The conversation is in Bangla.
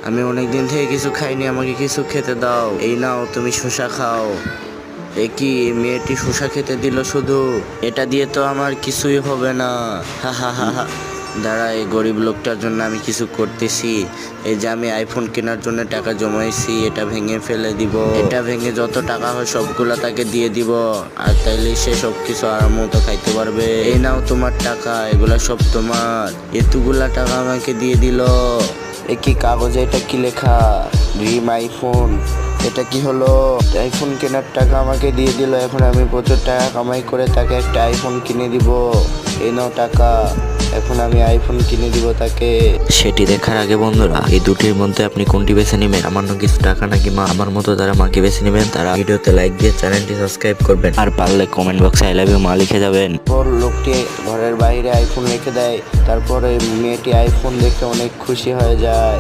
আমি অনেক দিন থেকে কিছু খাইনি, আমাকে কিছু খেতে দাও। এই নাও, তুমি শসা খাও। এ কি, মেয়েটি শসা খেতে দিল শুধু? এটা দিয়ে তো আমার কিছুই হবে না। হা হা হা হা। দাঁড়া, এই গরিব লোকটার জন্য আমি কিছু করতেছি। এই যে আমি আইফোন কেনার জন্য টাকা জমাইছি, এটা ভেঙে ফেলে দিব। এটা ভেঙে যত টাকা হয় সবগুলা তাকে দিয়ে দিব, আর তাইলে সে সবকিছু আরাম মতো খাইতে পারবে। এই নাও তোমার টাকা, এগুলা সব তোমার। এতগুলা টাকা আমাকে দিয়ে দিল। এ কি কাগজে, এটা কি লেখা? Dream iPhone. এটা কি হলো? আইফোন কেনার টাকা আমাকে দিয়ে দিল। এখন আমি প্রচুর টাকা কামাই করে তাকে একটা আইফোন কিনে দিব। এই নাও টাকা, এখন আমি আইফোন কিনে দিব তাকে। সেটি দেখার আগে বন্ধুরা, এই দুটির মধ্যে আপনি কোনটি বেছে নেবেন? সামান্য কিছু টাকা নাকি মা? আমার মতো যারা মাকে বেছে নেবেন তারা ভিডিওতে লাইক দিয়ে চ্যানেলটি সাবস্ক্রাইব করবেন, আর পারলে কমেন্ট বক্সে আই লাভ ইউ মা লিখে যাবেন। পর লোকটি ঘরের বাইরে আইফোন রেখে দেয়। তারপরে মেয়েটি আইফোন দেখে অনেক খুশি হয়ে যায়।